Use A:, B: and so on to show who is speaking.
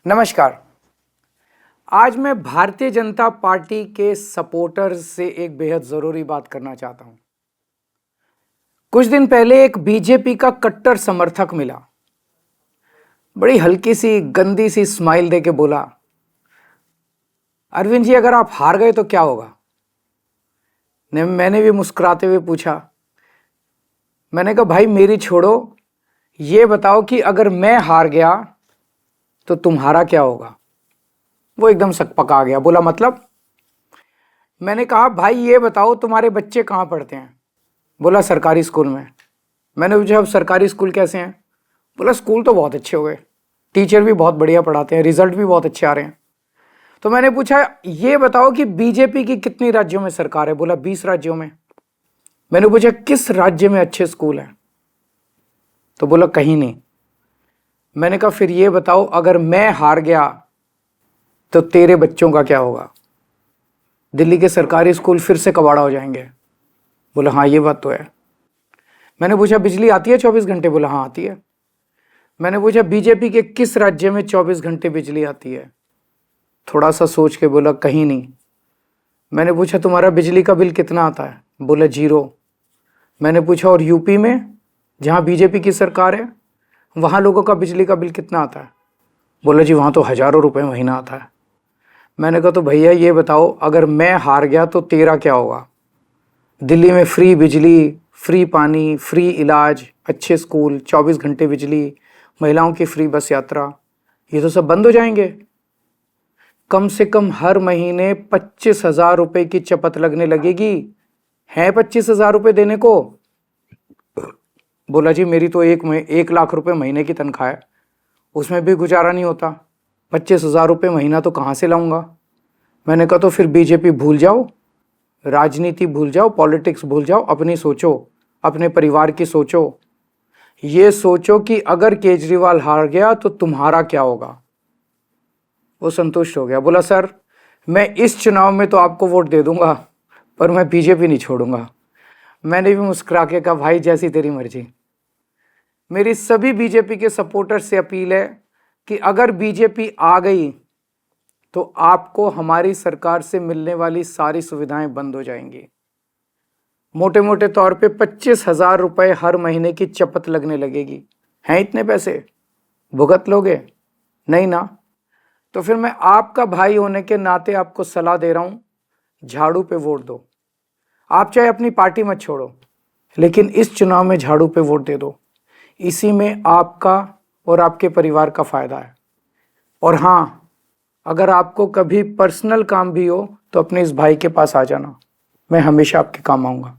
A: नमस्कार। आज मैं भारतीय जनता पार्टी के सपोर्टर्स से एक बेहद ज़रूरी बात करना चाहता हूं। कुछ दिन पहले एक बीजेपी का कट्टर समर्थक मिला, बड़ी हल्की सी गंदी सी स्माइल देके बोला, अरविंद जी अगर आप हार गए तो क्या होगा। मैंने भी मुस्कुराते हुए पूछा, मैंने कहा भाई मेरी छोड़ो, ये बताओ कि अगर मैं हार गया तो तुम्हारा क्या होगा। वो एकदम सकपका गया, बोला मतलब। मैंने कहा भाई ये बताओ तुम्हारे बच्चे कहाँ पढ़ते हैं। बोला सरकारी स्कूल में। मैंने पूछा अब सरकारी स्कूल कैसे हैं। बोला स्कूल तो बहुत अच्छे हो गए, टीचर भी बहुत बढ़िया पढ़ाते हैं, रिजल्ट भी बहुत अच्छे आ रहे हैं। तो मैंने पूछा ये बताओ कि बीजेपी की कितनी राज्यों में सरकार है। बोला 20 राज्यों में। मैंने पूछा किस राज्य में अच्छे स्कूल हैं, तो बोला कहीं नहीं। मैंने कहा फिर ये बताओ अगर मैं हार गया तो तेरे बच्चों का क्या होगा। दिल्ली के सरकारी स्कूल फिर से कबाड़ा हो जाएंगे। बोला हाँ ये बात तो है। मैंने पूछा बिजली आती है 24 घंटे। बोला हाँ आती है। मैंने पूछा बीजेपी के किस राज्य में 24 घंटे बिजली आती है। थोड़ा सा सोच के बोला कहीं नहीं। मैंने पूछा तुम्हारा बिजली का बिल कितना आता है। बोला 0। मैंने पूछा और यूपी में जहाँ बीजेपी की सरकार है वहाँ लोगों का बिजली का बिल कितना आता है। बोला जी वहाँ तो हज़ारों रुपये महीना आता है। मैंने कहा तो भैया ये बताओ अगर मैं हार गया तो तेरा क्या होगा। दिल्ली में फ्री बिजली, फ्री पानी, फ्री इलाज, अच्छे स्कूल, 24 घंटे बिजली, महिलाओं की फ्री बस यात्रा, ये तो सब बंद हो जाएंगे। कम से कम हर महीने 25,000 रुपये की चपत लगने लगेगी। है 25,000 रुपये देने को। बोला जी मेरी तो 1 लाख रुपये महीने की तनख्वाह है, उसमें भी गुजारा नहीं होता, 25,000 रुपये महीना तो कहाँ से लाऊंगा। मैंने कहा तो फिर बीजेपी भूल जाओ, राजनीति भूल जाओ, पॉलिटिक्स भूल जाओ, अपनी सोचो, अपने परिवार की सोचो। ये सोचो कि अगर केजरीवाल हार गया तो तुम्हारा क्या होगा। वो संतुष्ट हो गया। बोला सर मैं इस चुनाव में तो आपको वोट दे दूंगा पर मैं बीजेपी नहीं छोड़ूंगा। मैंने भी मुस्कुरा के कहा भाई जैसी तेरी मर्जी। मेरी सभी बीजेपी के सपोर्टर्स से अपील है कि अगर बीजेपी आ गई तो आपको हमारी सरकार से मिलने वाली सारी सुविधाएं बंद हो जाएंगी। मोटे मोटे तौर पे 25,000 रुपये हर महीने की चपत लगने लगेगी। हैं इतने पैसे, भुगत लोगे? नहीं ना। तो फिर मैं आपका भाई होने के नाते आपको सलाह दे रहा हूं, झाड़ू पे वोट दो। आप चाहे अपनी पार्टी मत छोड़ो लेकिन इस चुनाव में झाड़ू पे वोट दे दो। इसी में आपका और आपके परिवार का फायदा है। और हाँ, अगर आपको कभी पर्सनल काम भी हो तो अपने इस भाई के पास आ जाना, मैं हमेशा आपके काम आऊँगा।